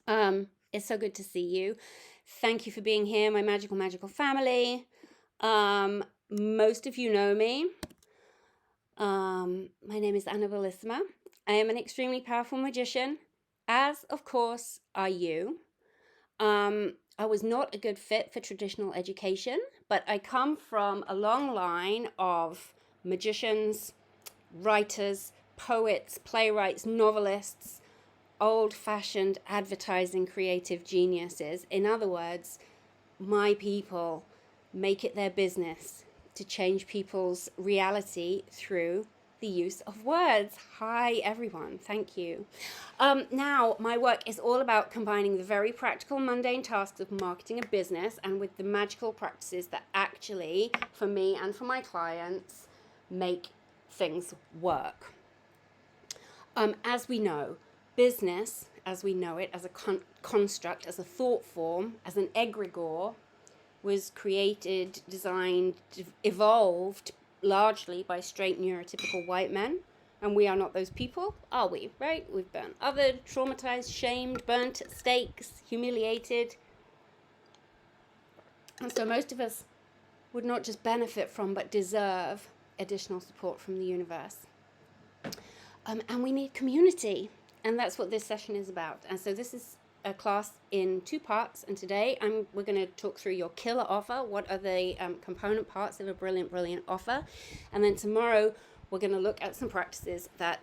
It's so good to see you. Thank you for being here, my magical family. Most of you know me. My name is Anna Bellissima. I am an extremely powerful magician, as of course are you. I was not a good fit for traditional education, but I come from a long line of magicians, writers, poets, playwrights, novelists, old-fashioned advertising creative geniuses. In other words, my people make it their business to change people's reality through the use of words. Hi, everyone. Thank you. Now, my work is all about combining the very practical, mundane tasks of marketing a business and with the magical practices that actually, for me and for my clients, make things work. As we know, business, as we know it, as a construct, as a thought form, as an egregore, was created, designed, evolved largely by straight neurotypical white men. And we are not those people, are we? Right? We've been othered, traumatized, shamed, burnt at stakes, humiliated. And so most of us would not just benefit from, but deserve additional support from the universe. And we need community. And that's what this session is about. And so this is a class in 2 parts. And today we're going to talk through your killer offer. What are the component parts of a brilliant offer? And then tomorrow we're going to look at some practices that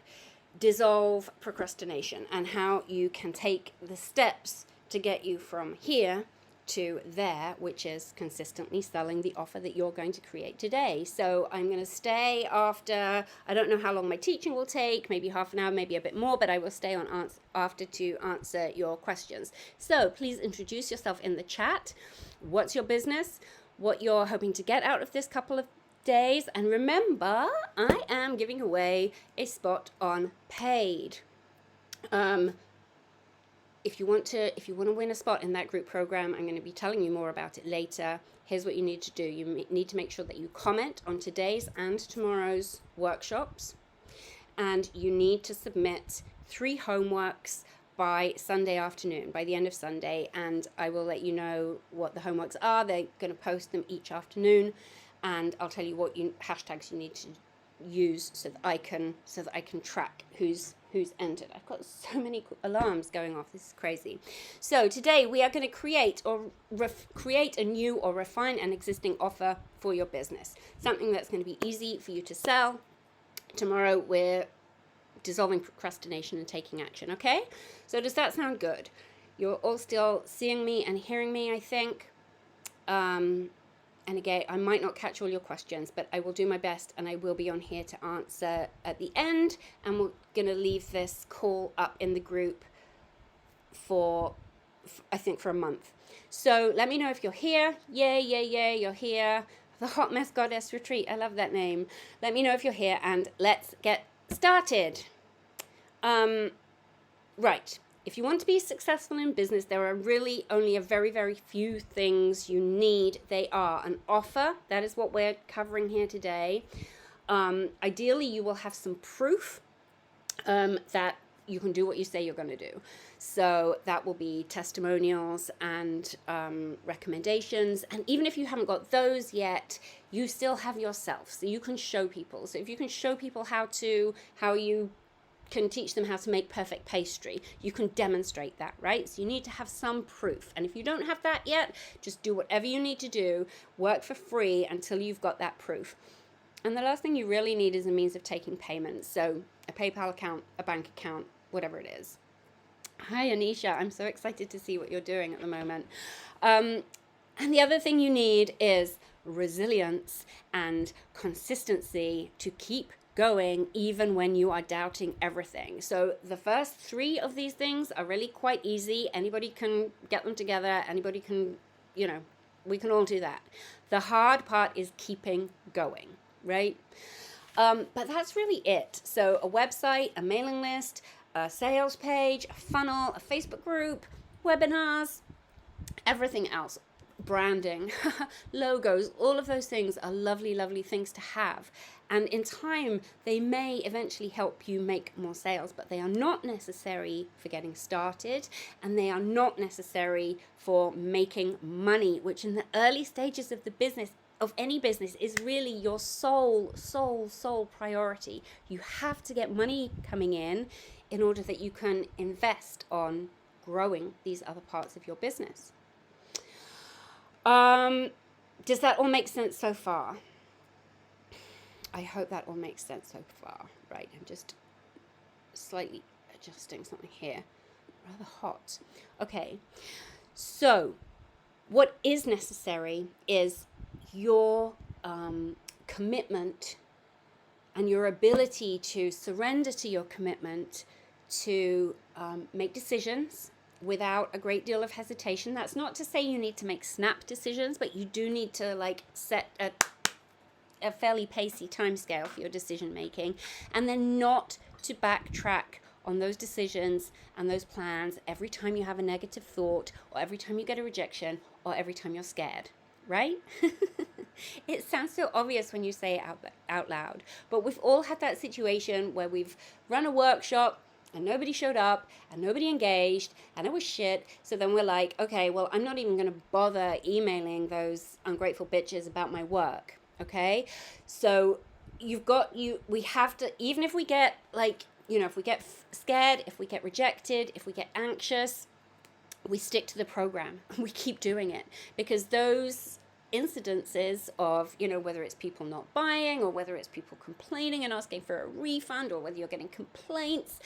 dissolve procrastination and how you can take the steps to get you from here to there, which is consistently selling the offer that you're going to create today. So I'm going to stay after, I don't know how long my teaching will take, maybe half an hour, maybe a bit more, but I will stay on after to answer your questions. So please introduce yourself in the chat. What's your business? What you're hoping to get out of this couple of days? And remember, I am giving away a spot on paid. If you want to win a spot in that group program, I'm going to be telling you more about it later. Here's what you need to do. You need to make sure that you comment on today's and tomorrow's workshops. And you need to submit 3 homeworks by Sunday afternoon, by the end of Sunday. And I will let you know what the homeworks are. They're going to post them each afternoon. And I'll tell you what hashtags you need to use so that I can track who's entered. I've got so many alarms going off. This is crazy. So today we are going to create a new or refine an existing offer for your business. Something that's going to be easy for you to sell. Tomorrow we're dissolving procrastination and taking action. Okay? So does that sound good? You're all still seeing me and hearing me, I think. And again, I might not catch all your questions, but I will do my best and I will be on here to answer at the end. And we're going to leave this call up in the group for a month. So let me know if you're here. Yay, you're here. The Hot Mess Goddess Retreat. I love that name. Let me know if you're here and let's get started. Right. If you want to be successful in business, there are really only a very few things you need. They are an offer. That is what we're covering here today. Ideally, you will have some proof that you can do what you say you're going to do. So that will be testimonials and recommendations. And even if you haven't got those yet, you still have yourself. So you can show people. So if you can show people how you can teach them how to make perfect pastry, you can demonstrate that, right? So you need to have some proof. And if you don't have that yet, just do whatever you need to do, work for free until you've got that proof. And the last thing you really need is a means of taking payments. So a PayPal account, a bank account, whatever it is. Hi, Anisha. I'm so excited to see what you're doing at the moment. And the other thing you need is resilience and consistency to keep going even when you are doubting everything. So the first 3 of these things are really quite easy. Anybody can get them together. Anybody can, we can all do that. The hard part is keeping going, right? But that's really it. So a website, a mailing list, a sales page, a funnel, a Facebook group, webinars, everything else branding, logos, all of those things are lovely, lovely things to have. And in time, they may eventually help you make more sales, but they are not necessary for getting started, and they are not necessary for making money, which in the early stages of the business, of any business, is really your sole priority. You have to get money coming in order that you can invest on growing these other parts of your business. Does that all make sense so far? I hope that all makes sense so far. Right, I'm just slightly adjusting something here. Rather hot. Okay, so what is necessary is your commitment and your ability to surrender to your commitment to make decisions without a great deal of hesitation. That's not to say you need to make snap decisions, but you do need to like set a fairly pacey timescale for your decision making, and then not to backtrack on those decisions and those plans every time you have a negative thought, or every time you get a rejection, or every time you're scared, right? It sounds so obvious when you say it out loud, but we've all had that situation where we've run a workshop and nobody showed up and nobody engaged and it was shit. So then we're like, okay, well, I'm not even going to bother emailing those ungrateful bitches about my work. Okay, so we have to, even if we get like, if we get scared, if we get rejected, if we get anxious, we stick to the program. We keep doing it, because those incidences of, whether it's people not buying, or whether it's people complaining and asking for a refund, or whether you're getting complaints,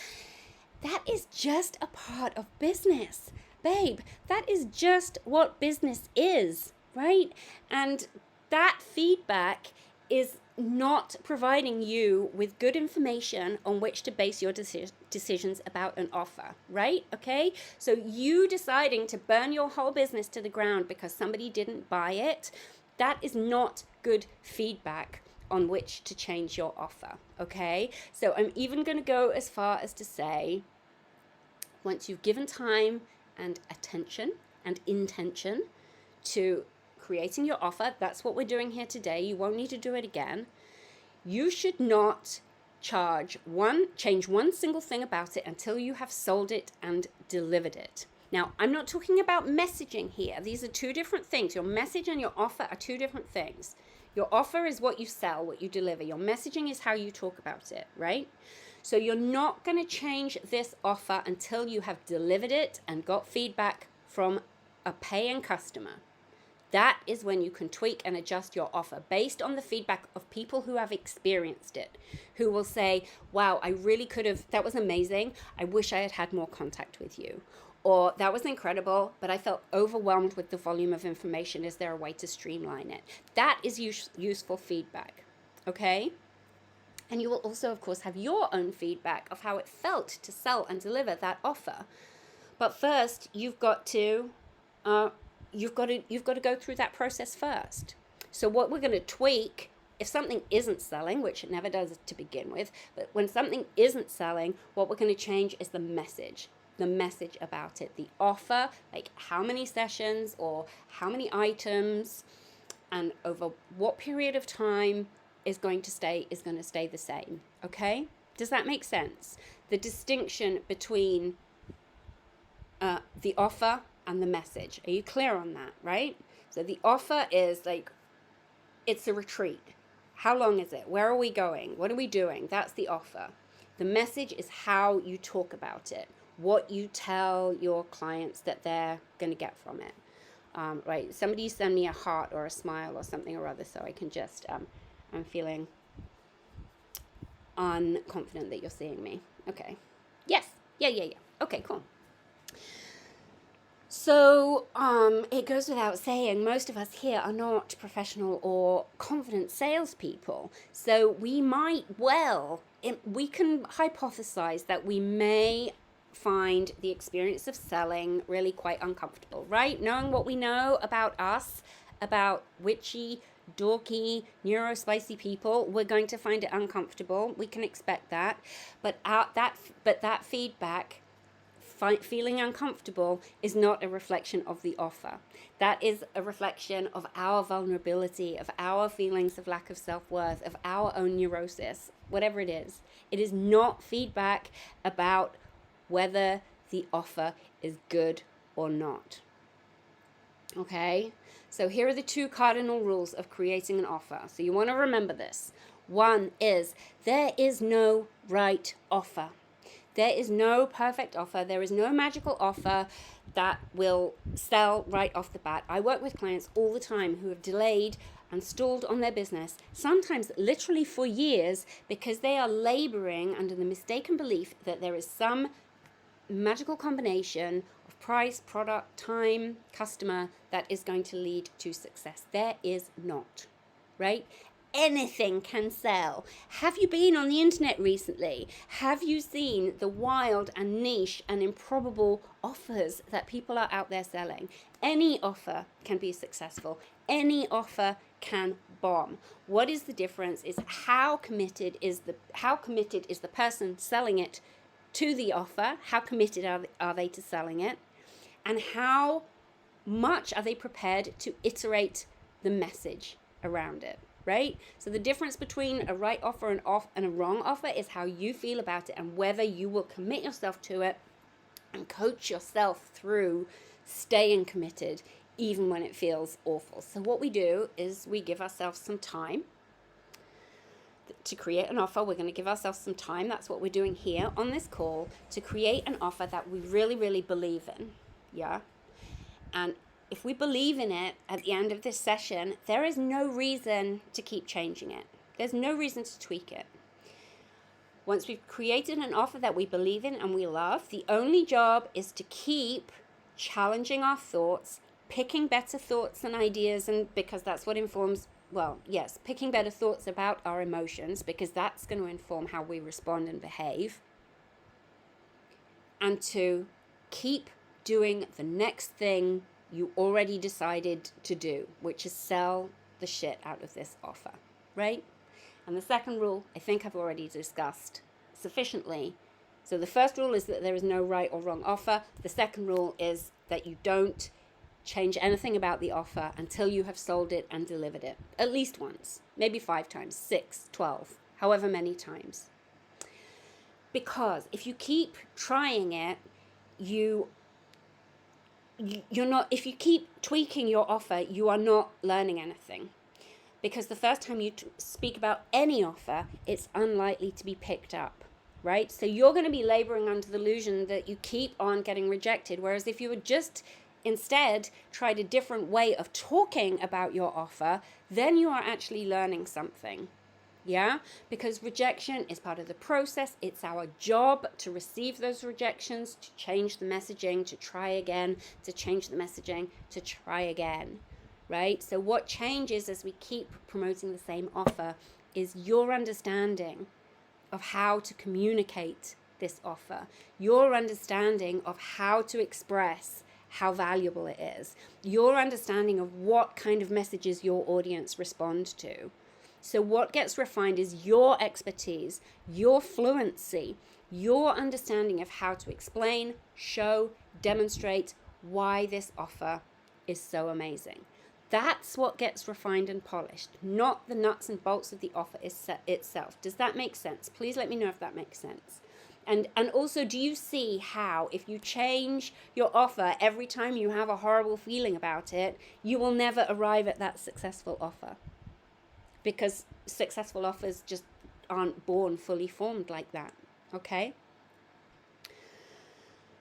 that is just a part of business, babe. That is just what business is, right? And that feedback is not providing you with good information on which to base your decisions about an offer, right? Okay, so you deciding to burn your whole business to the ground because somebody didn't buy it, that is not good feedback on which to change your offer. Okay, so I'm even going to go as far as to say, once you've given time and attention and intention to creating your offer, that's what we're doing here today. You won't need to do it again. You should not change one single thing about it until you have sold it and delivered it. Now, I'm not talking about messaging here. These are two different things. Your message and your offer are two different things. Your offer is what you sell, what you deliver. Your messaging is how you talk about it, right? So you're not going to change this offer until you have delivered it and got feedback from a paying customer. That is when you can tweak and adjust your offer based on the feedback of people who have experienced it, who will say, wow, I really could have, that was amazing. I wish I had had more contact with you. Or that was incredible, but I felt overwhelmed with the volume of information. Is there a way to streamline it? That is useful feedback, okay? And you will also, of course, have your own feedback of how it felt to sell and deliver that offer. But first, you've got to go through that process first. So what we're going to tweak, if something isn't selling, which it never does to begin with, but when something isn't selling, what we're going to change is the message about it, the offer, like how many sessions or how many items and over what period of time is going to stay the same. Okay? Does that make sense? The distinction between the offer and the message. Are you clear on that, right? So the offer is like, it's a retreat. How long is it? Where are we going? What are we doing? That's the offer. The message is how you talk about it, what you tell your clients that they're going to get from it. Right? Somebody send me a heart or a smile or something or other so I can just, I'm feeling unconfident that you're seeing me. Okay. Yes. Yeah. Okay, cool. So it goes without saying, most of us here are not professional or confident salespeople. So we can hypothesize that we may find the experience of selling really quite uncomfortable, right? Knowing what we know about us, about witchy, dorky, neurospicy people, we're going to find it uncomfortable. We can expect that. But that feedback feeling uncomfortable is not a reflection of the offer. That is a reflection of our vulnerability, of our feelings of lack of self-worth, of our own neurosis, whatever it is. It is not feedback about whether the offer is good or not. Okay? So here are the 2 cardinal rules of creating an offer. So you want to remember this. One is, there is no right offer. There is no perfect offer. There is no magical offer that will sell right off the bat. I work with clients all the time who have delayed and stalled on their business, sometimes literally for years, because they are laboring under the mistaken belief that there is some magical combination of price, product, time, customer that is going to lead to success. There is not, right? Anything can sell. Have you been on the internet recently? Have you seen the wild and niche and improbable offers that people are out there selling? Any offer can be successful. Any offer can bomb. What is the difference is how committed is the person selling it to the offer? How committed are they to selling it? And how much are they prepared to iterate the message around it? Right? So the difference between a right offer and a wrong offer is how you feel about it and whether you will commit yourself to it and coach yourself through staying committed even when it feels awful. So what we do is we give ourselves some time to create an offer. We're going to give ourselves some time. That's what we're doing here on this call, to create an offer that we really, really believe in. Yeah? And if we believe in it at the end of this session, there is no reason to keep changing it. There's no reason to tweak it. Once we've created an offer that we believe in and we love, the only job is to keep challenging our thoughts, picking better thoughts and ideas, and because that's what informs, picking better thoughts about our emotions, because that's going to inform how we respond and behave, and to keep doing the next thing you already decided to do, which is sell the shit out of this offer, right? And the second rule, I think I've already discussed sufficiently. So the first rule is that there is no right or wrong offer. The second rule is that you don't change anything about the offer until you have sold it and delivered it. At least once, maybe 5 times, 6, 12, however many times. Because if you keep trying it, if you keep tweaking your offer, you are not learning anything. Because the first time you speak about any offer, it's unlikely to be picked up, right? So you're going to be laboring under the illusion that you keep on getting rejected. Whereas if you would just instead tried a different way of talking about your offer, then you are actually learning something. Yeah, because rejection is part of the process. It's our job to receive those rejections, to change the messaging, to try again, to change the messaging, to try again, right? So what changes as we keep promoting the same offer is your understanding of how to communicate this offer, your understanding of how to express how valuable it is, your understanding of what kind of messages your audience respond to. So what gets refined is your expertise, your fluency, your understanding of how to explain, show, demonstrate why this offer is so amazing. That's what gets refined and polished, not the nuts and bolts of the offer itself. Does that make sense? Please let me know if that makes sense. And also, do you see how if you change your offer every time you have a horrible feeling about it, you will never arrive at that successful offer? Because successful offers just aren't born fully formed like that, okay?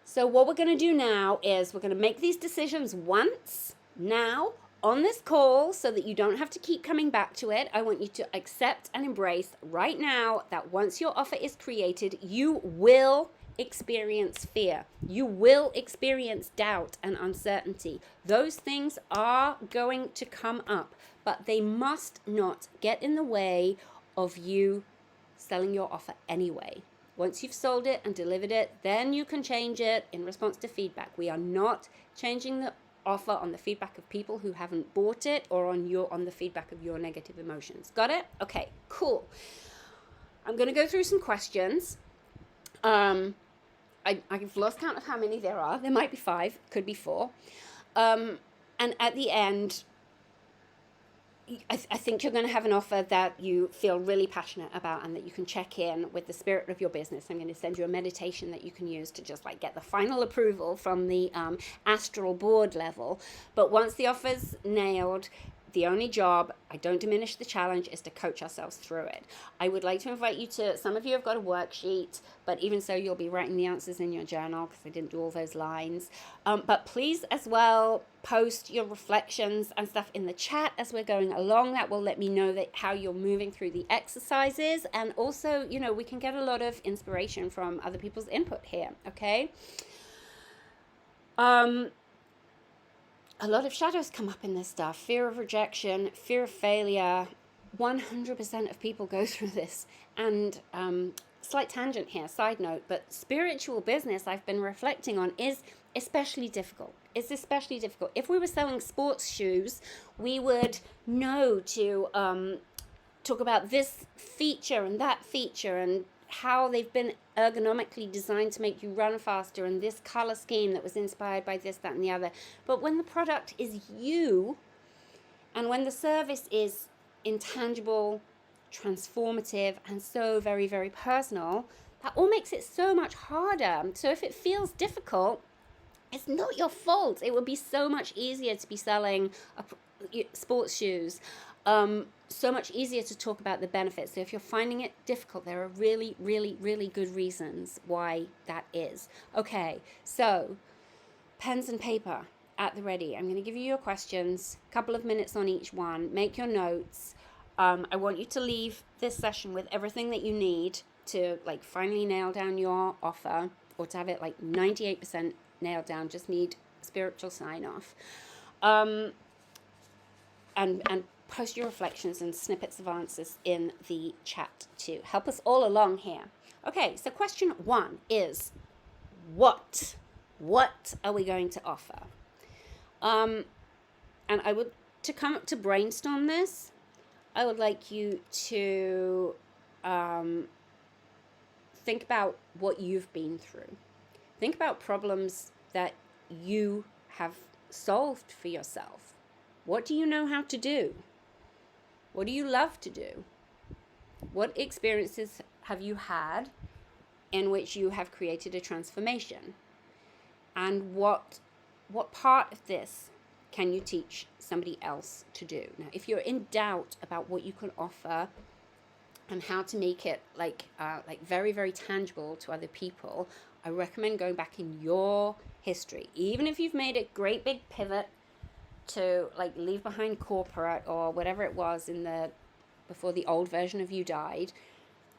So what we're going to do now is we're going to make these decisions once, now, on this call, so that you don't have to keep coming back to it. I want you to accept and embrace right now that once your offer is created, you will experience fear. You will experience doubt and uncertainty. Those things are going to come up, but they must not get in the way of you selling your offer anyway. Once you've sold it and delivered it, then you can change it in response to feedback. We are not changing the offer on the feedback of people who haven't bought it or on the feedback of your negative emotions. Got it? Okay, cool. I'm going to go through some questions. I've lost count of how many there are. There might be 5, could be 4. And at the end, I think you're going to have an offer that you feel really passionate about and that you can check in with the spirit of your business. I'm going to send you a meditation that you can use to just like get the final approval from the astral board level. But once the offer's nailed, the only job, I don't diminish the challenge, is to coach ourselves through it. I would like to invite you to, some of you have got a worksheet, but even so, you'll be writing the answers in your journal because I didn't do all those lines. But please as well post your reflections and stuff in the chat as we're going along. That will let me know that how you're moving through the exercises. And also, you know, we can get a lot of inspiration from other people's input here, okay? A lot of shadows come up in this stuff. Fear of rejection, fear of failure. 100% of people go through this. And slight tangent here, side note, but spiritual business I've been reflecting on is especially difficult. It's especially difficult. If we were selling sports shoes, we would know to talk about this feature and that feature and how they've been ergonomically designed to make you run faster, and this color scheme that was inspired by this, that, and the other. But when the product is you, and when the service is intangible, transformative, and so very, very personal, that all makes it so much harder. So if it feels difficult, it's not your fault. It would be so much easier to be selling sports shoes. So much easier to talk about the benefits. So if you're finding it difficult, there are really, really, really good reasons why that is. Okay, so pens and paper at the ready. I'm going to give you your questions, a couple of minutes on each one. Make your notes. I want you to leave this session with everything that you need to like finally nail down your offer, or to have it like 98% nailed down. Just need spiritual sign off. And post your reflections and snippets of answers in the chat to help us all along here. Okay, so question 1 is, what? What are we going to offer? And I would, to brainstorm this, I would like you to think about what you've been through. Think about problems that you have solved for yourself. What do you know how to do? What do you love to do? What experiences have you had in which you have created a transformation? And what part of this can you teach somebody else to do? Now, if you're in doubt about what you can offer and how to make it like very, very tangible to other people, I recommend going back in your history. Even if you've made a great big pivot to like leave behind corporate or whatever it was before the old version of you died,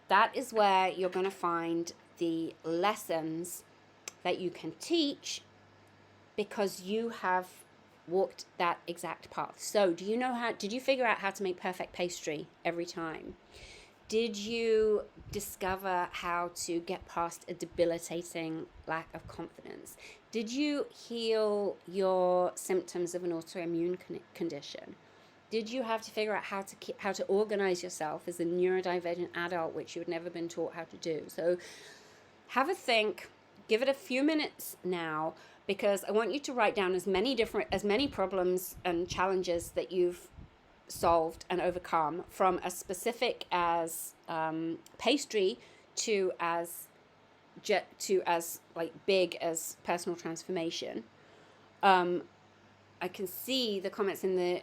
that is where you're going to find the lessons that you can teach, because you have walked that exact path. So did you figure out how to make perfect pastry every time? Did you discover how to get past a debilitating lack of confidence? Did you heal your symptoms of an autoimmune condition? Did you have to figure out how to organize yourself as a neurodivergent adult, which you had never been taught how to do? So have a think, give it a few minutes now, because I want you to write down as many problems and challenges that you've solved and overcome, from as specific as pastry to as like big as personal transformation. I can see the comments I'm going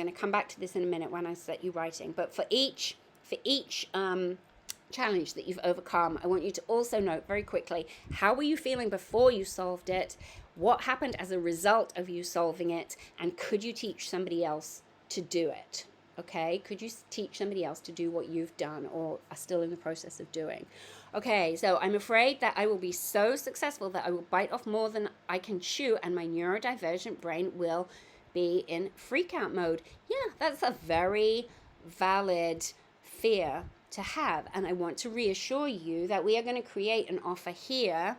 to come back to this in a minute when I set you writing. But for each challenge that you've overcome, I want you to also note very quickly, how were you feeling before you solved it? What happened as a result of you solving it? And could you teach somebody else to do it? Okay, could you teach somebody else to do what you've done or are still in the process of doing? Okay, so I'm afraid that I will be so successful that I will bite off more than I can chew, and my neurodivergent brain will be in freak out mode. Yeah, that's a very valid fear to have, and I want to reassure you that we are going to create an offer here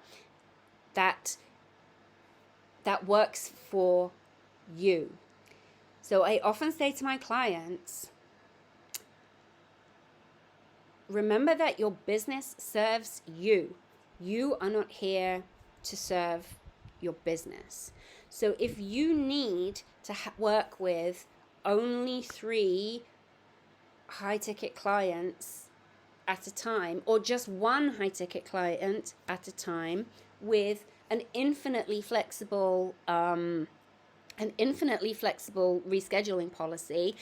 that works for you. So I often say to my clients, remember that your business serves you. You are not here to serve your business. So if you need to work with only 3 high ticket clients at a time, or just 1 high ticket client at a time, with an infinitely flexible rescheduling policy,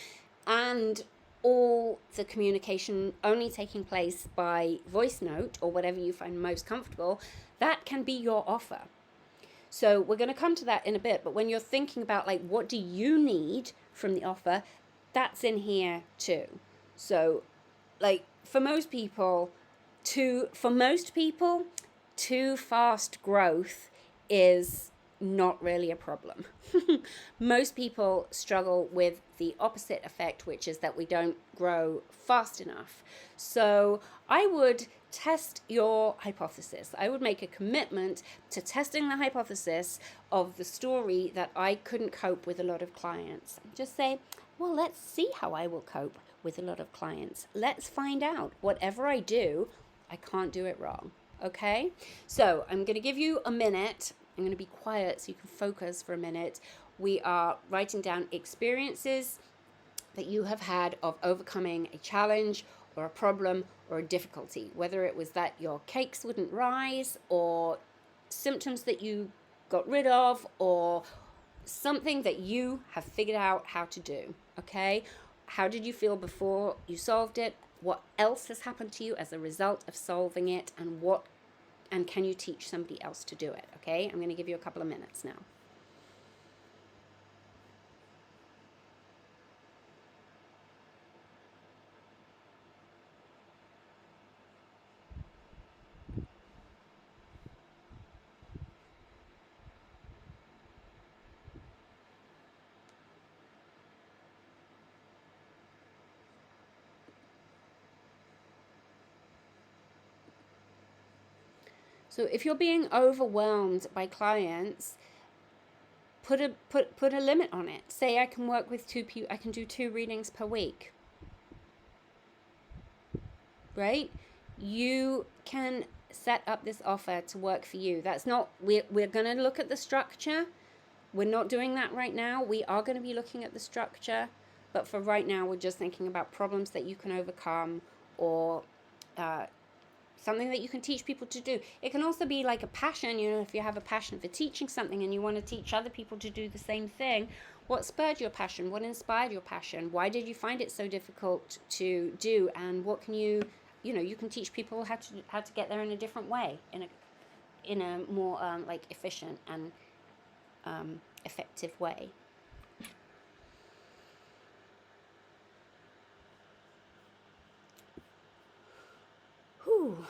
and all the communication only taking place by voice note or whatever you find most comfortable, that can be your offer. So we're going to come to that in a bit, but when you're thinking about like, what do you need from the offer, that's in here too. So like for most people, too fast growth is not really a problem. Most people struggle with the opposite effect, which is that we don't grow fast enough. So I would test your hypothesis. I would make a commitment to testing the hypothesis of the story that I couldn't cope with a lot of clients. Just say, well, let's see how I will cope with a lot of clients. Let's find out. Whatever I do, I can't do it wrong. Okay? So I'm going to give you a minute. I'm going to be quiet so you can focus for a minute. We are writing down experiences that you have had of overcoming a challenge or a problem or a difficulty, whether it was that your cakes wouldn't rise, or symptoms that you got rid of, or something that you have figured out how to do. Okay? How did you feel before you solved it? What else has happened to you as a result of solving it? And can you teach somebody else to do it? Okay, I'm going to give you a couple of minutes now. So if you're being overwhelmed by clients, put a limit on it. Say I can work with 2 people. I can do 2 readings per week. Right? You can set up this offer to work for you. That's not, we're going to look at the structure. We're not doing that right now. We are going to be looking at the structure, but for right now, we're just thinking about problems that you can overcome, or something that you can teach people to do. It can also be like a passion, if you have a passion for teaching something and you want to teach other people to do the same thing. What spurred your passion? What inspired your passion? Why did you find it so difficult to do? And what can you can teach people how to get there in a different way, in a more like efficient and effective way. Whew.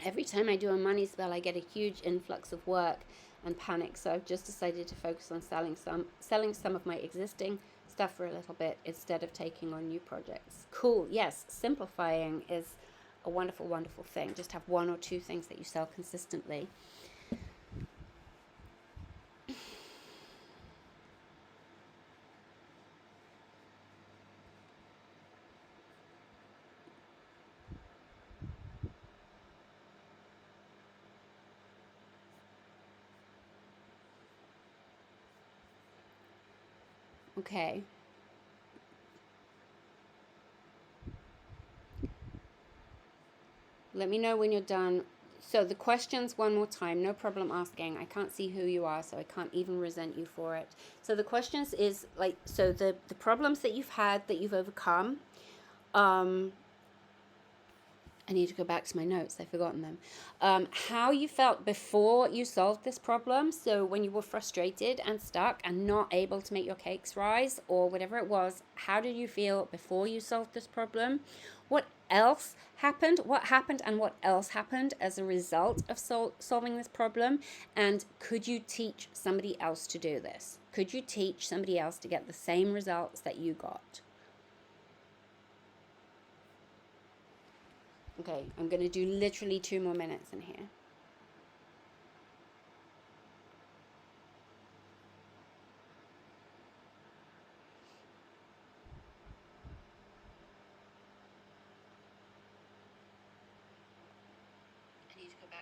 Every time I do a money spell, I get a huge influx of work and panic. So I've just decided to focus on selling some of my existing stuff for a little bit instead of taking on new projects. Cool. Yes, simplifying is a wonderful, wonderful thing. Just have 1 or 2 things that you sell consistently. Okay. Let me know when you're done. So the questions one more time, no problem asking. I can't see who you are, so I can't even resent you for it. So the questions is like, so the problems that you've had, that you've overcome. I need to go back to my notes. I've forgotten them. How you felt before you solved this problem. So when you were frustrated and stuck and not able to make your cakes rise, or whatever it was, how did you feel before you solved this problem? What else happened? What happened and what else happened as a result of solving this problem? And could you teach somebody else to do this? Could you teach somebody else to get the same results that you got? Okay, I'm going to do literally 2 more minutes in here.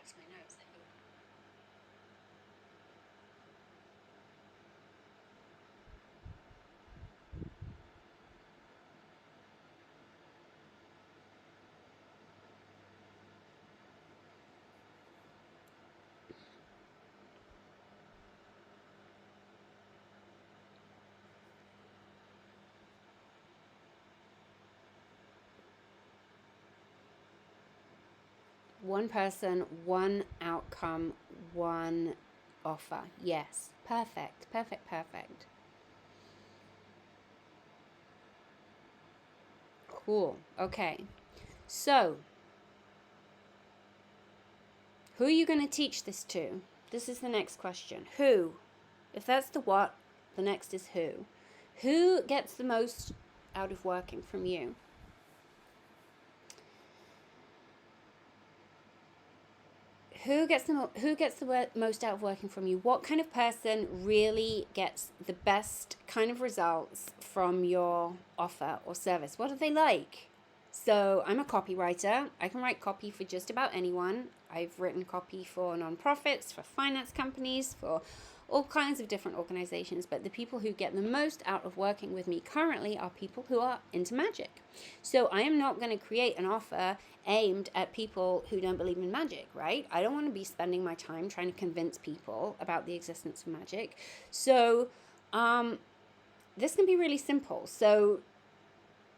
back to my notes. One person, one outcome, one offer. Yes. Perfect. Perfect. Perfect. Cool. Okay. So, who are you going to teach this to? This is the next question. Who? If that's the what, the next is who. Who gets the most out of working from you? Who gets the most out of working from you? What kind of person really gets the best kind of results from your offer or service? What do they like? So I'm a copywriter. I can write copy for just about anyone. I've written copy for nonprofits, for finance companies, for all kinds of different organizations, but the people who get the most out of working with me currently are people who are into magic. So I am not going to create an offer aimed at people who don't believe in magic, right? I don't want to be spending my time trying to convince people about the existence of magic. So this can be really simple. So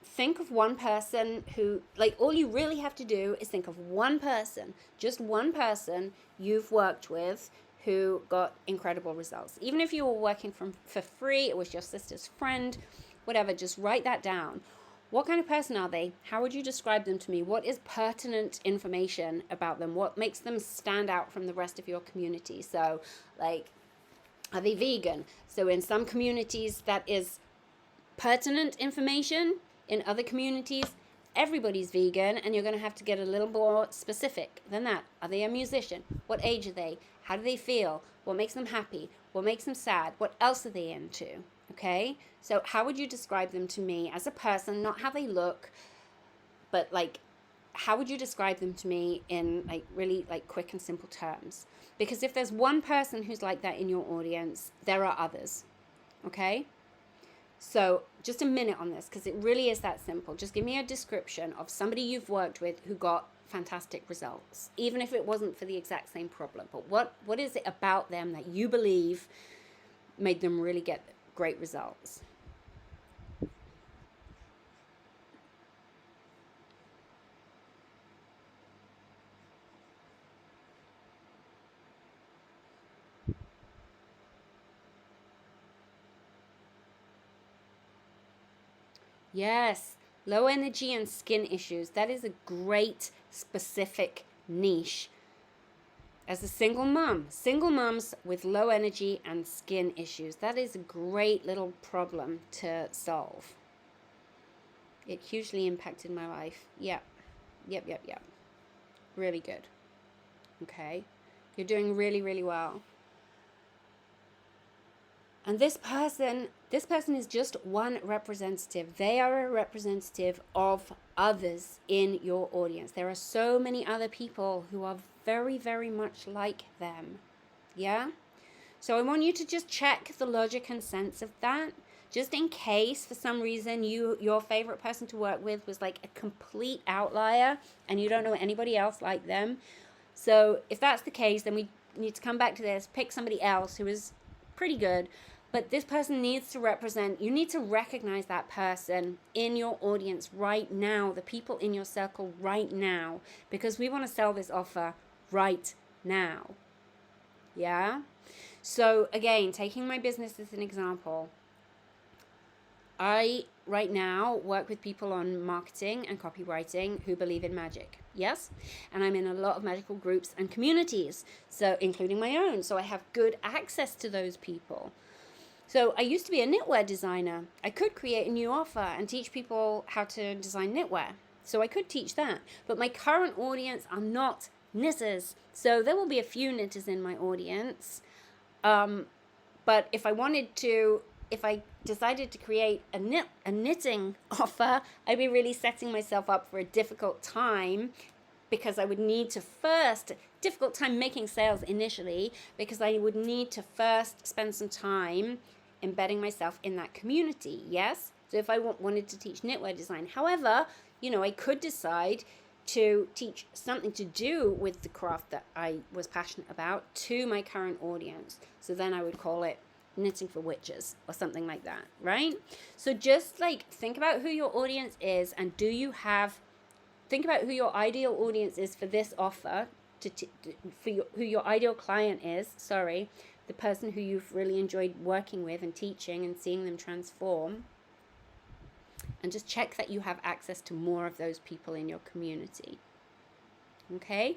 think of one person who, like, all you really have to do is think of one person, just one person you've worked with who got incredible results. Even if you were working for free, it was your sister's friend, whatever, just write that down. What kind of person are they? How would you describe them to me? What is pertinent information about them? What makes them stand out from the rest of your community? So, like, are they vegan? So in some communities that is pertinent information. In other communities, everybody's vegan, and you're going to have to get a little more specific than that. Are they a musician? What age are they? How do they feel? What makes them happy? What makes them sad? What else are they into? Okay? So how would you describe them to me as a person? Not how they look, but like, how would you describe them to me in like really like quick and simple terms? Because if there's one person who's like that in your audience, there are others. Okay? So just a minute on this, because it really is that simple. Just give me a description of somebody you've worked with who got fantastic results, even if it wasn't for the exact same problem. But what is it about them that you believe made them really get great results? Yes, low energy and skin issues. That is a great specific niche. As a single moms with low energy and skin issues, that is a great little problem to solve. It hugely impacted my life. Yep. Really good. Okay. You're doing really, really well. And this person is just one representative. They are a representative of others in your audience. There are so many other people who are very, very much like them. Yeah? So I want you to just check the logic and sense of that. Just in case for some reason your favorite person to work with was like a complete outlier and you don't know anybody else like them. So if that's the case, then we need to come back to this, pick somebody else who is pretty good. But this person needs to represent, you need to recognize that person in your audience right now, the people in your circle right now, because we want to sell this offer right now. Yeah? So again, taking my business as an example, I right now work with people on marketing and copywriting who believe in magic. Yes? And I'm in a lot of magical groups and communities, so including my own. So I have good access to those people. So I used to be a knitwear designer. I could create a new offer and teach people how to design knitwear. So I could teach that. But my current audience are not knitters. So there will be a few knitters in my audience. But if I decided to create a knitting offer, I'd be really setting myself up for a difficult time because I would need to first, difficult time making sales initially, because I would need to first spend some time embedding myself in that community. Yes? So if I wanted to teach knitwear design, however, I could decide to teach something to do with the craft that I was passionate about to my current audience. So then I would call it knitting for witches or something like that, right? So just think about who your audience is, and think about who your ideal audience is for this offer, who your ideal client is, the person who you've really enjoyed working with and teaching and seeing them transform. And just check that you have access to more of those people in your community. Okay?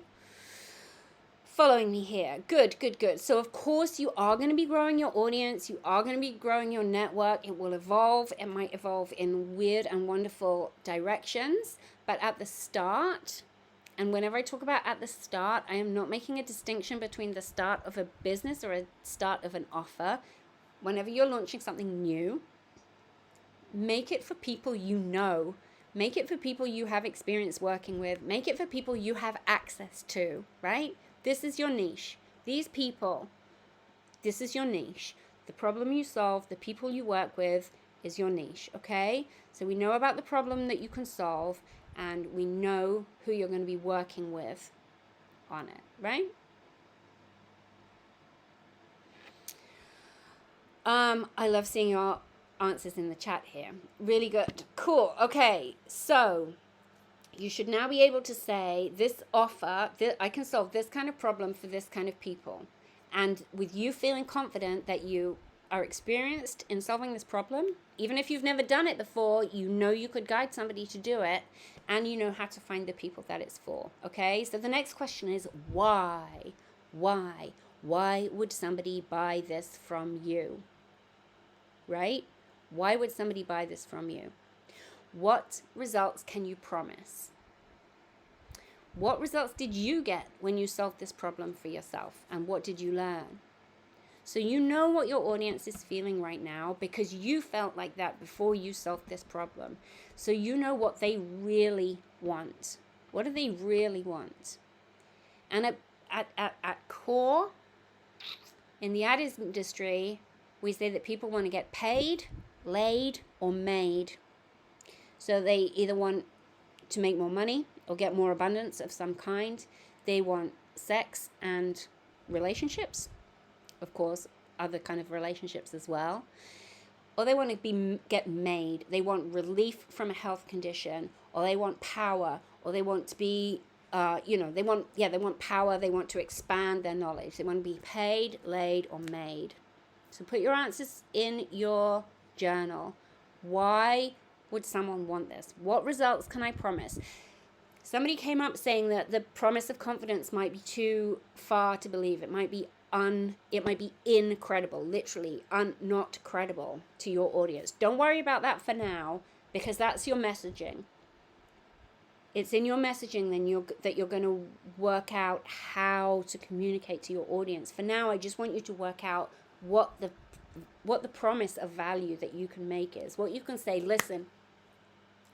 Following me here. Good. So of course you are going to be growing your audience. You are going to be growing your network. It will evolve. It might evolve in weird and wonderful directions. But at the start, and whenever I talk about at the start, I am not making a distinction between the start of a business or a start of an offer. Whenever you're launching something new, make it for people you know. Make it for people you have experience working with. Make it for people you have access to, right? This is your niche. These people, this is your niche. The problem you solve, the people you work with is your niche, okay? So we know about the problem that you can solve, and we know who you're going to be working with on it, right? I love seeing your answers in the chat here. Really good. Cool. Okay. So you should now be able to say this offer, I can solve this kind of problem for this kind of people. And with you feeling confident that you are experienced in solving this problem, even if you've never done it before, you could guide somebody to do it, and you know how to find the people that it's for. Okay. So the next question is why? Why would somebody buy this from you? Right? Why would somebody buy this from you? What results can you promise? What results did you get when you solved this problem for yourself? And what did you learn? So you know what your audience is feeling right now because you felt like that before you solved this problem. So you know what they really want. What do they really want? And at core, in the ad industry, we say that people want to get paid, laid, or made. So they either want to make more money or get more abundance of some kind. They want sex and relationships, of course, other kind of relationships as well. Or they want to get made. They want relief from a health condition, or they want power, or they want to be, they want power. They want to expand their knowledge. They want to be paid, laid, or made. So put your answers in your journal. Why would someone want this? What results can I promise? Somebody came up saying that the promise of confidence might be too far to believe. It might be incredible, literally not credible to your audience. Don't worry about that for now, because that's your messaging. It's in your messaging that you're going to work out how to communicate to your audience. For now, I just want you to work out what the promise of value that you can make is. What you can say, listen,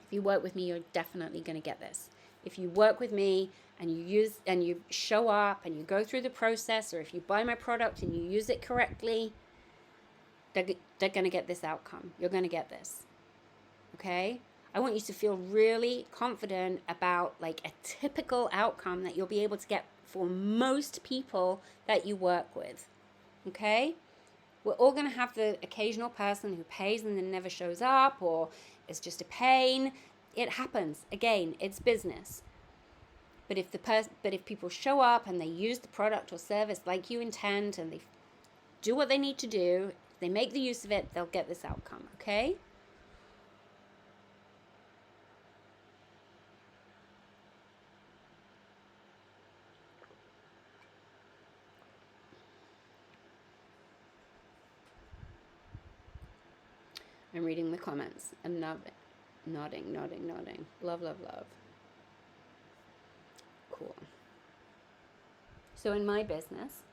if you work with me, you're definitely going to get this. If you work with me and you show up and you go through the process, or if you buy my product and you use it correctly, they're going to get this outcome. You're going to get this. Okay? I want you to feel really confident about like a typical outcome that you'll be able to get for most people that you work with. Okay? We're all going to have the occasional person who pays and then never shows up, or it's just a pain. It happens. Again, it's business. But if people show up and they use the product or service like you intend, and they do what they need to do, if they make the use of it, they'll get this outcome. Okay? I'm reading the comments and nodding. Love. Cool. So in my business,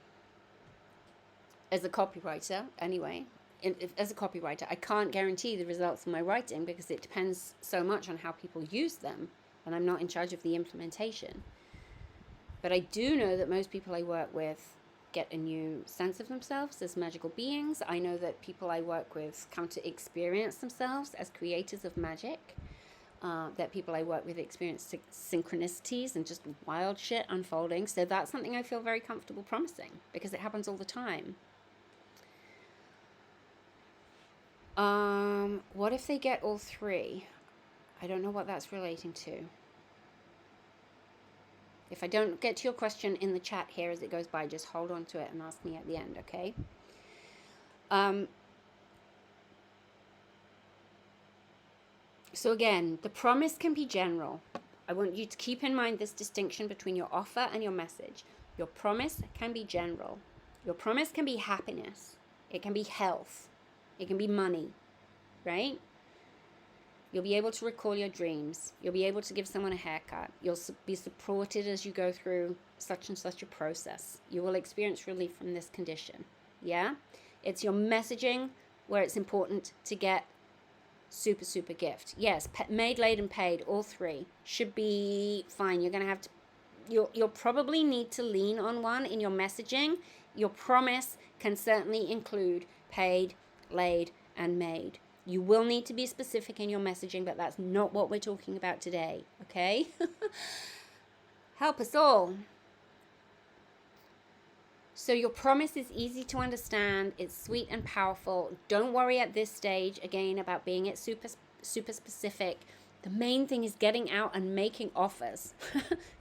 as a copywriter, as a copywriter, I can't guarantee the results of my writing because it depends so much on how people use them, and I'm not in charge of the implementation. But I do know that most people I work with get a new sense of themselves as magical beings. I know that people I work with come to experience themselves as creators of magic. That people I work with experience synchronicities and just wild shit unfolding. So that's something I feel very comfortable promising because it happens all the time. What if they get all three? I don't know what that's relating to. If I don't get to your question in the chat here as it goes by, just hold on to it and ask me at the end, okay? So again, the promise can be general. I want you to keep in mind this distinction between your offer and your message. Your promise can be general. Your promise can be happiness. It can be health. It can be money, right? You'll be able to recall your dreams. You'll be able to give someone a haircut. You'll be supported as you go through such and such a process. You will experience relief from this condition. Yeah? It's your messaging where it's important to get super, super gift. Yes, made, laid, and paid, all three should be fine. You're going to have to, you'll probably need to lean on one in your messaging. Your promise can certainly include paid, laid, and made. You will need to be specific in your messaging, but that's not what we're talking about today, okay? Help us all. So your promise is easy to understand. It's sweet and powerful. Don't worry at this stage, again, about being it super specific. The main thing is getting out and making offers,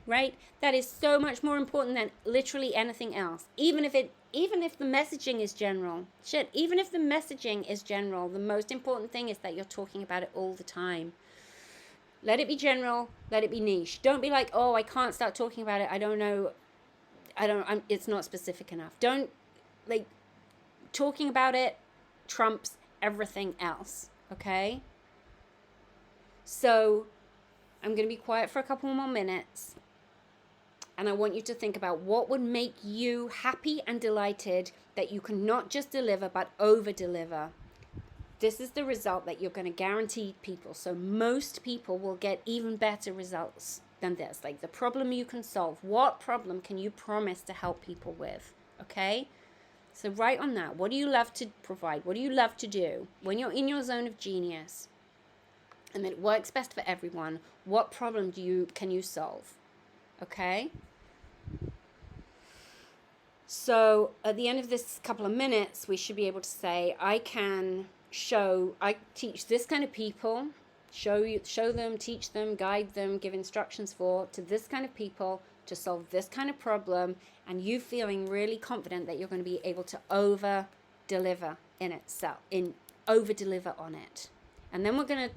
right? That is so much more important than literally anything else. Even if the messaging is general, even if the messaging is general, the most important thing is that you're talking about it all the time. Let it be general, let it be niche. Don't be like, oh, I can't start talking about it. I don't know. It's not specific enough. Don't, like, talking about it trumps everything else, okay? So I'm going to be quiet for a couple more minutes. And I want you to think about what would make you happy and delighted that you can not just deliver, but over-deliver. This is the result that you're going to guarantee people. So most people will get even better results than this. Like the problem you can solve. What problem can you promise to help people with? Okay? So write on that. What do you love to provide? What do you love to do? When you're in your zone of genius and it works best for everyone, what problem can you solve? Okay? So at the end of this couple of minutes, we should be able to say, I teach this kind of people, show them, teach them, guide them, give instructions to this kind of people to solve this kind of problem, and you feeling really confident that you're going to be able to over-deliver on it. And then we're going to,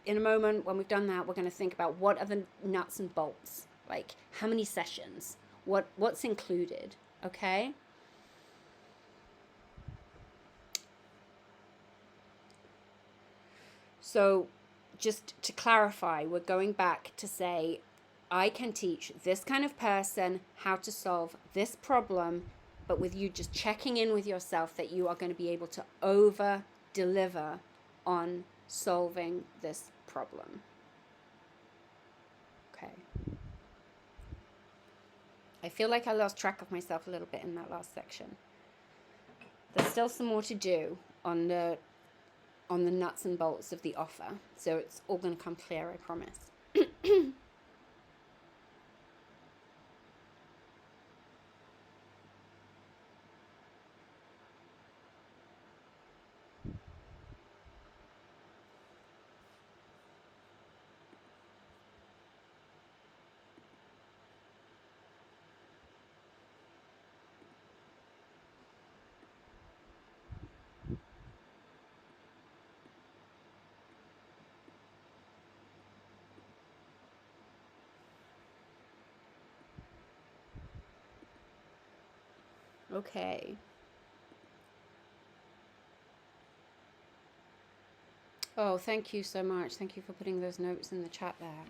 in a moment, when we've done that, we're going to think about what are the nuts and bolts, like how many sessions, what's included, okay? So just to clarify, we're going back to say, I can teach this kind of person how to solve this problem, but with you just checking in with yourself that you are going to be able to over-deliver on solving this problem. Okay. I feel like I lost track of myself a little bit in that last section. There's still some more to do on the nuts and bolts of the offer. So it's all going to come clear, I promise. Okay. Oh, thank you so much. Thank you for putting those notes in the chat there.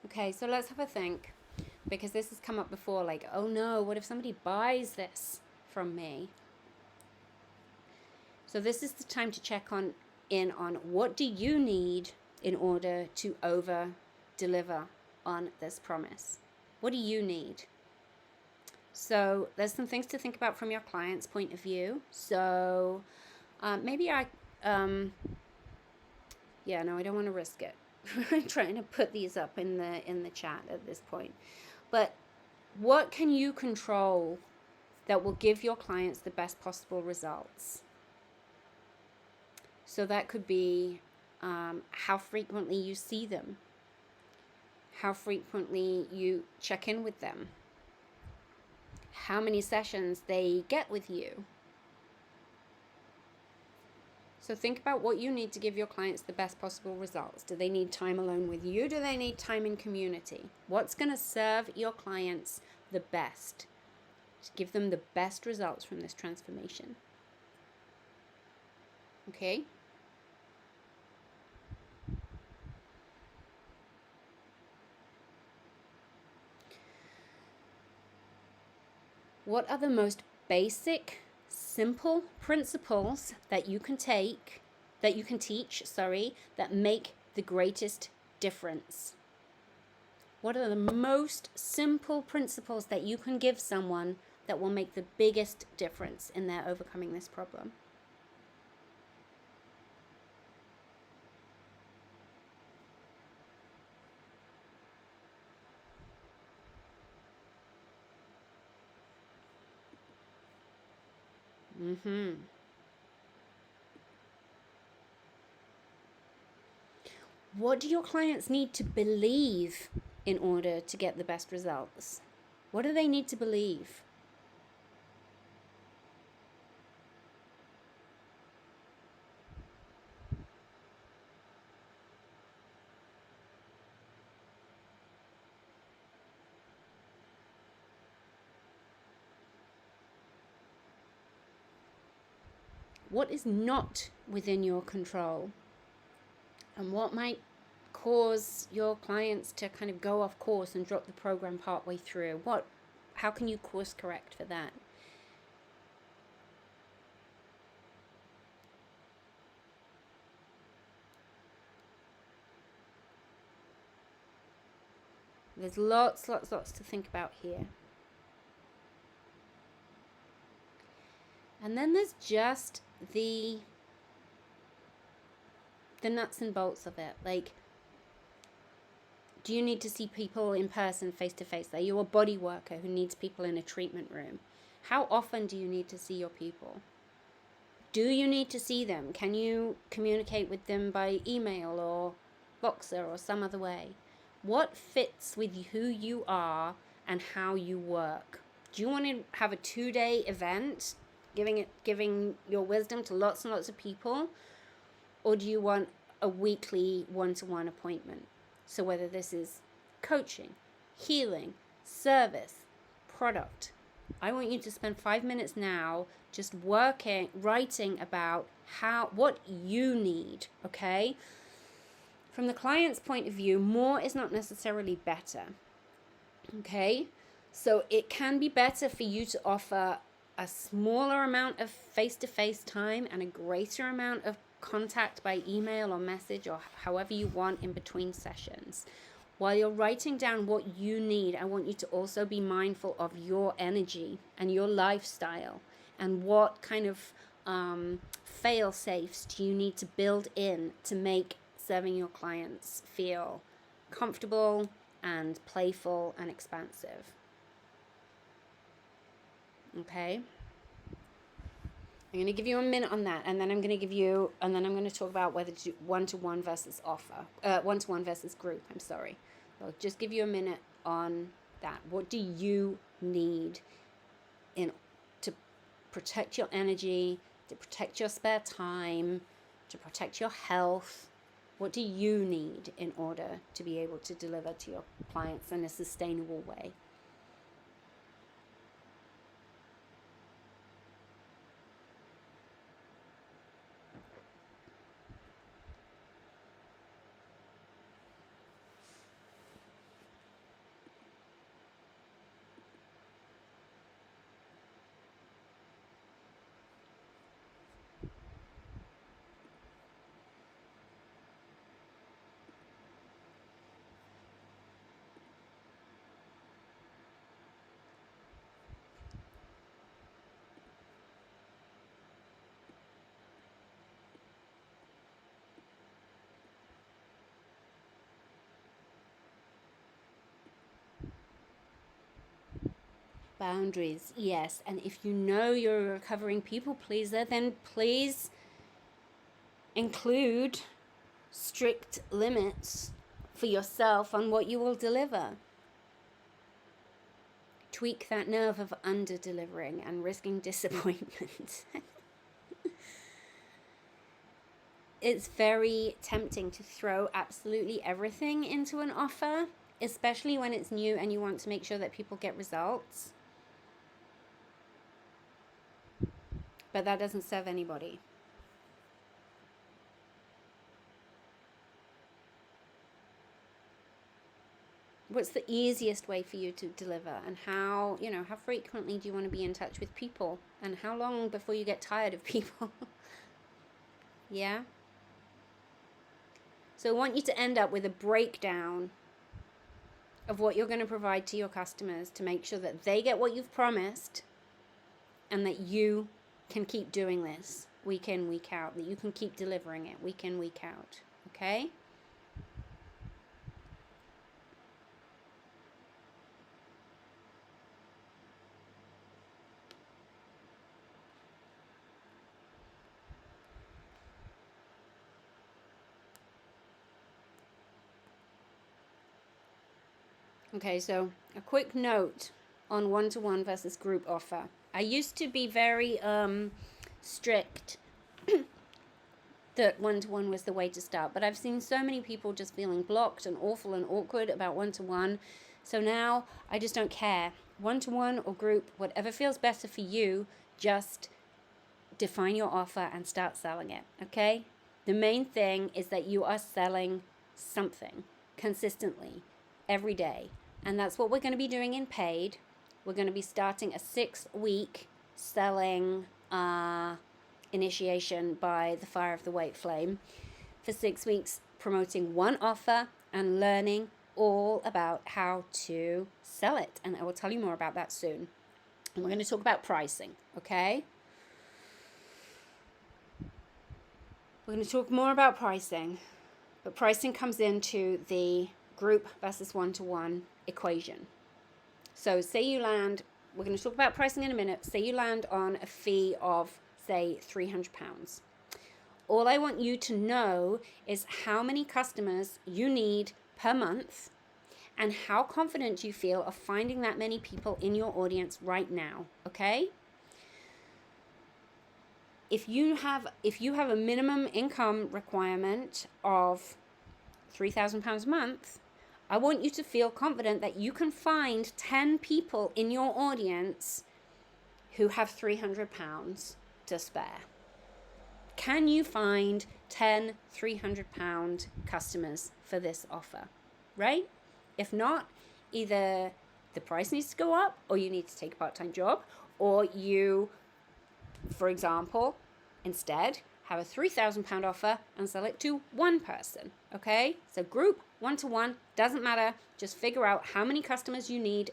Okay, so let's have a think. Because this has come up before, like, oh no, what if somebody buys this from me? So this is the time to check in on what do you need in order to over-deliver on this promise? What do you need? So there's some things to think about from your client's point of view. So maybe I don't want to risk it. I'm trying to put these up in the chat at this point. But what can you control that will give your clients the best possible results? So that could be how frequently you see them, how frequently you check in with them, how many sessions they get with you. So think about what you need to give your clients the best possible results. Do they need time alone with you? Do they need time in community? What's going to serve your clients the best? To give them the best results from this transformation. Okay? What are the most basic, simple principles that you can teach, that make the greatest difference? What are the most simple principles that you can give someone that will make the biggest difference in their overcoming this problem? What do your clients need to believe in order to get the best results? What do they need to believe? What is not within your control? And what might cause your clients to kind of go off course and drop the program partway through? How can you course correct for that? There's lots to think about here. And then there's just the nuts and bolts of it. Like, do you need to see people in person, face to face? Are you a body worker who needs people in a treatment room? How often do you need to see your people? Do you need to see them? Can you communicate with them by email or Voxer or some other way? What fits with who you are and how you work? Do you want to have a 2-day event, giving your wisdom to lots and lots of people? Or do you want a weekly one-to-one appointment? So whether this is coaching, healing, service, product, I want you to spend 5 minutes now just writing about what you need, okay? From the client's point of view, more is not necessarily better, okay? So it can be better for you to offer a smaller amount of face-to-face time and a greater amount of contact by email or message or however you want in between sessions. While you're writing down what you need, I want you to also be mindful of your energy and your lifestyle and what kind of fail-safes do you need to build in to make serving your clients feel comfortable and playful and expansive. Okay? I'm going to give you a minute on that, and then I'm going to talk about whether to do one-to-one versus one-to-one versus group. I'm sorry. I'll just give you a minute on that. What do you need to protect your energy, to protect your spare time, to protect your health? What do you need in order to be able to deliver to your clients in a sustainable way? Boundaries, yes. And if you know you're a recovering people pleaser, then please include strict limits for yourself on what you will deliver. Tweak that nerve of under-delivering and risking disappointment. It's very tempting to throw absolutely everything into an offer, especially when it's new and you want to make sure that people get results. But that doesn't serve anybody. What's the easiest way for you to deliver, and how frequently do you want to be in touch with people, and how long before you get tired of people? Yeah? So I want you to end up with a breakdown of what you're going to provide to your customers to make sure that they get what you've promised and that you can keep doing this week in, week out, that you can keep delivering it week in, week out. Okay? Okay, so a quick note on one-to-one versus group offer. I used to be very strict that one-to-one was the way to start, but I've seen so many people just feeling blocked and awful and awkward about one-to-one. So now I just don't care. One-to-one or group, whatever feels better for you, just define your offer and start selling it, okay? The main thing is that you are selling something consistently every day. And that's what we're going to be doing in paid. We're going to be starting a 6-week selling initiation by the Fire of the White Flame for 6 weeks, promoting one offer and learning all about how to sell it. And I will tell you more about that soon. And we're going to talk about pricing, okay? We're going to talk more about pricing, but pricing comes into the group versus one-to-one equation. So say you land, we're going to talk about pricing in a minute, say you land on a fee of, say, £300. All I want you to know is how many customers you need per month and how confident you feel of finding that many people in your audience right now, okay? If you have a minimum income requirement of £3,000 a month, I want you to feel confident that you can find 10 people in your audience who have £300 to spare. Can you find 10 £300 customers for this offer, right? If not, either the price needs to go up, or you need to take a part-time job, or you, for example, instead have a £3,000 offer and sell it to one person, okay? So group, one-to-one, doesn't matter. Just figure out how many customers you're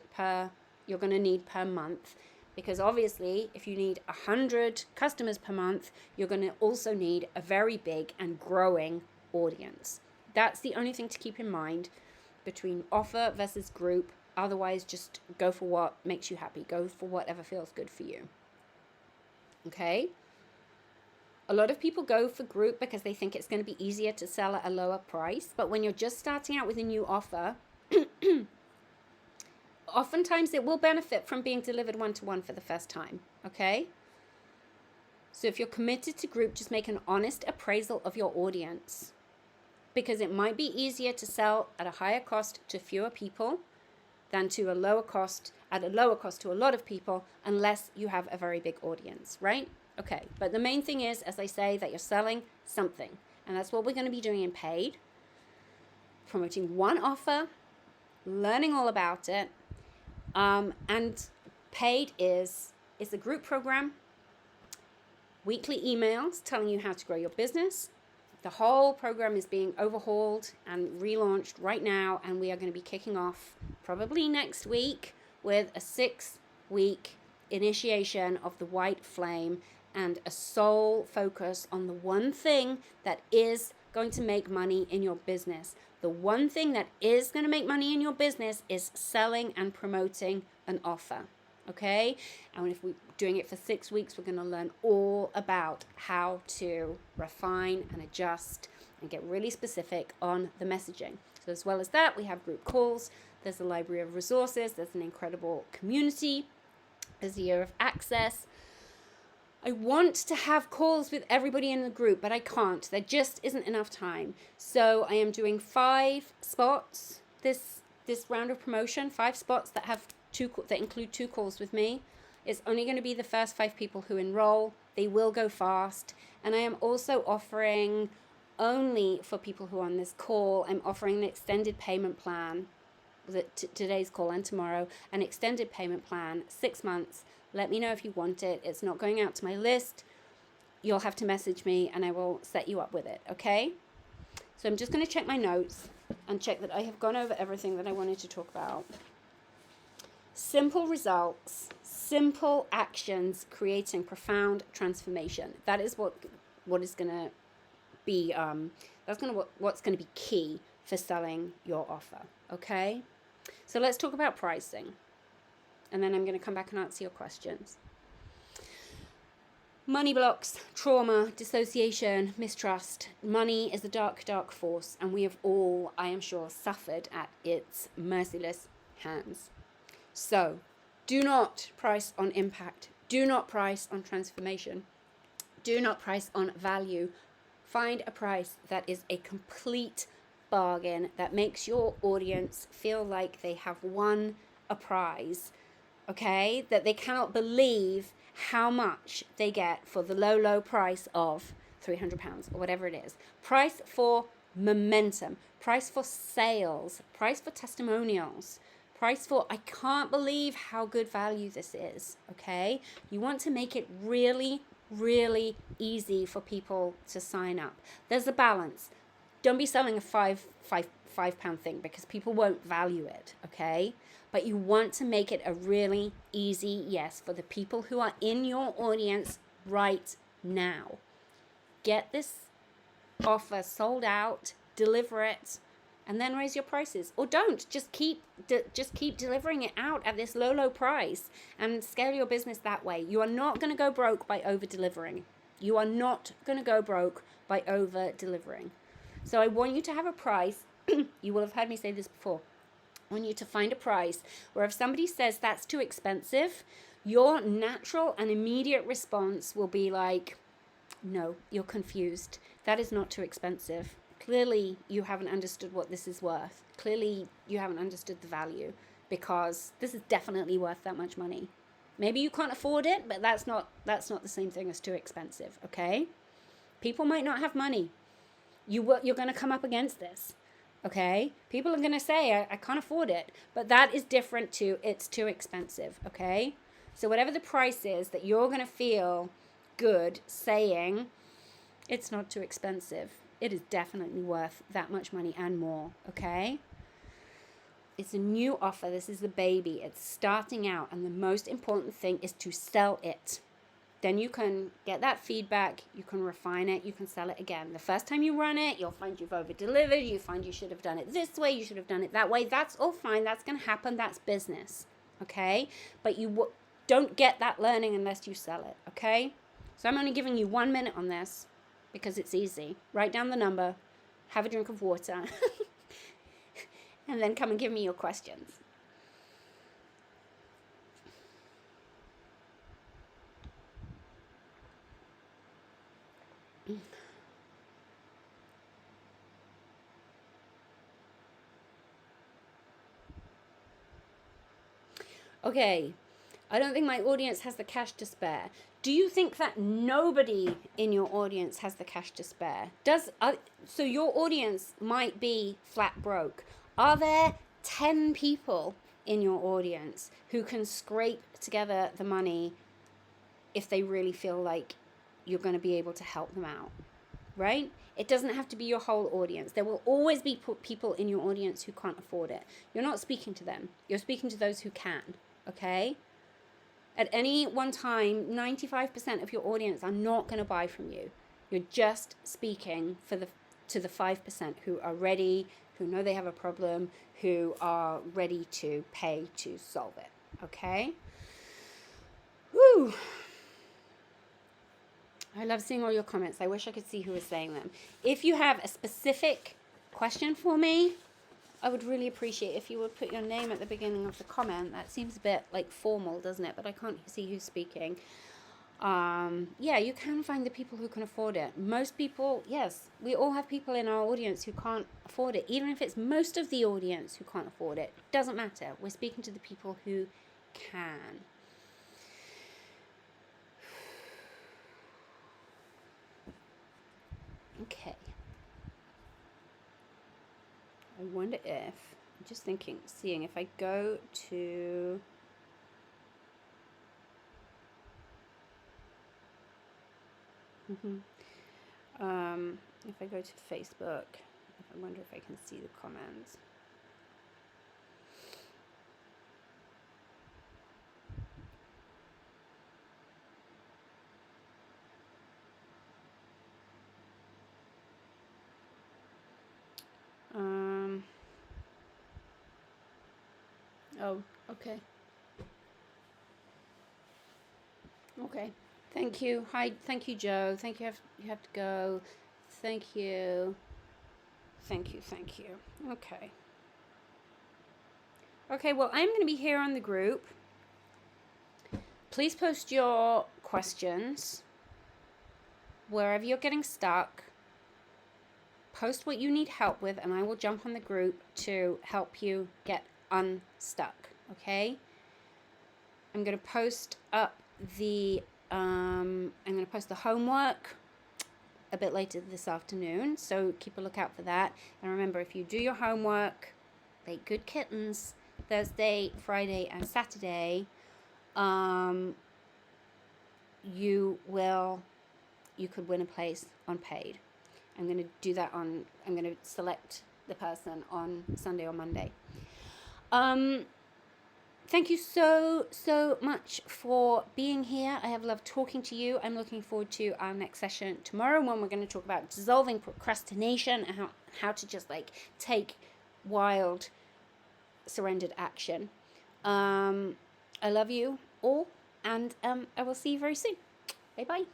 going to need per month. Because obviously, if you need 100 customers per month, you're going to also need a very big and growing audience. That's the only thing to keep in mind between offer versus group. Otherwise, just go for what makes you happy. Go for whatever feels good for you. Okay? A lot of people go for group because they think it's going to be easier to sell at a lower price. But when you're just starting out with a new offer, oftentimes it will benefit from being delivered one-to-one for the first time, okay? So if you're committed to group, just make an honest appraisal of your audience, because it might be easier to sell at a higher cost to fewer people than to a lower cost to a lot of people, unless you have a very big audience, right? Okay, but the main thing is, as I say, that you're selling something. And that's what we're going to be doing in paid. Promoting one offer, learning all about it. And paid is a group program, weekly emails telling you how to grow your business. The whole program is being overhauled and relaunched right now, and we are going to be kicking off probably next week with a 6-week initiation of the white flame and a sole focus on the one thing that is going to make money in your business. The one thing that is going to make money in your business is selling and promoting an offer. okay? And if we're doing it for 6 weeks, we're going to learn all about how to refine and adjust and get really specific on the messaging. So as well as that, we have group calls. There's a library of resources. There's an incredible community. There's a year of access. I want to have calls with everybody in the group, but I can't. There just isn't enough time. So I am doing 5 spots this round of promotion, 5 spots that have that include 2 calls with me. It's only going to be the first 5 people who enroll. They will go fast. And I am also offering, only for people who are on this call, I'm offering an extended payment plan. Today's call and tomorrow, an extended payment plan, 6 months. Let me know if you want it. It's not going out to my list. You'll have to message me and I will set you up with it, okay? So I'm just going to check my notes and check that I have gone over everything that I wanted to talk about. Simple results, simple actions, creating profound transformation. That is what is going to be, what's going to be key for selling your offer, okay? So let's talk about pricing. And then I'm going to come back and answer your questions. Money blocks, trauma, dissociation, mistrust. Money is a dark, dark force, and we have all, I am sure, suffered at its merciless hands. So, do not price on impact. Do not price on transformation. Do not price on value. Find a price that is a complete bargain, that makes your audience feel like they have won a prize. Okay, that they cannot believe how much they get for the low, low price of £300 or whatever it is. Price for momentum, price for sales, price for testimonials, price for, I can't believe how good value this is, okay? You want to make it really, really easy for people to sign up. There's a balance. Don't be selling a five pound thing because people won't value it, okay? But you want to make it a really easy yes for the people who are in your audience right now. Get this offer sold out, deliver it, and then raise your prices. Or don't, just keep delivering it out at this low, low price and scale your business that way. You are not going to go broke by over delivering. You are not going to go broke by over delivering. So I want you to have a price. You will have heard me say this before. I want you to find a price where if somebody says that's too expensive, your natural and immediate response will be like, no, you're confused. That is not too expensive. Clearly, you haven't understood what this is worth. Clearly, you haven't understood the value, because this is definitely worth that much money. Maybe you can't afford it, but that's not the same thing as too expensive, okay? People might not have money. You're going to come up against this. Okay, people are going to say, I can't afford it, but that is different to it's too expensive, okay? So whatever the price is that you're going to feel good saying, it's not too expensive. It is definitely worth that much money and more, okay? It's a new offer. This is the baby. It's starting out, and the most important thing is to sell it. Then you can get that feedback, you can refine it, you can sell it again. The first time you run it, you'll find you've over-delivered, you find you should have done it this way, you should have done it that way. That's all fine, that's going to happen, that's business, okay? But you don't get that learning unless you sell it, okay? So I'm only giving you 1 minute on this because it's easy. Write down the number, have a drink of water, and then come and give me your questions. Okay, I don't think my audience has the cash to spare. Do you think that nobody in your audience has the cash to spare? So your audience might be flat broke. Are there 10 people in your audience who can scrape together the money if they really feel like you're going to be able to help them out, right? It doesn't have to be your whole audience. There will always be people in your audience who can't afford it. You're not speaking to them. You're speaking to those who can, okay? At any one time, 95% of your audience are not going to buy from you. You're just speaking to the 5% who are ready, who know they have a problem, who are ready to pay to solve it, okay? Whew. I love seeing all your comments. I wish I could see who was saying them. If you have a specific question for me, I would really appreciate if you would put your name at the beginning of the comment. That seems a bit like formal, doesn't it? But I can't see who's speaking. Yeah, you can find the people who can afford it. Most people, yes, we all have people in our audience who can't afford it. Even if it's most of the audience who can't afford it, doesn't matter. We're speaking to the people who can. Okay. I wonder if, I'm just thinking, seeing if I go to, if I go to Facebook, I wonder if I can see the comments. Oh, okay. Okay. Thank you. Hi. Thank you, Joe. Thank you. You have to go. Thank you. Thank you. Thank you. Okay. Okay. Well, I'm going to be here on the group. Please post your questions wherever you're getting stuck. Post what you need help with, and I will jump on the group to help you get unstuck. Okay. I'm going to post up the homework a bit later this afternoon, so keep a lookout for that. And remember, if you do your homework, bake good kittens Thursday, Friday, and Saturday, you could win a place on paid. I'm going to do that I'm going to select the person on Sunday or Monday. Thank you so much for being here. I have loved talking to you. I'm looking forward to our next session tomorrow, when we're going to talk about dissolving procrastination and how to just like take wild surrendered action. I love you all, and I will see you very soon. Bye bye.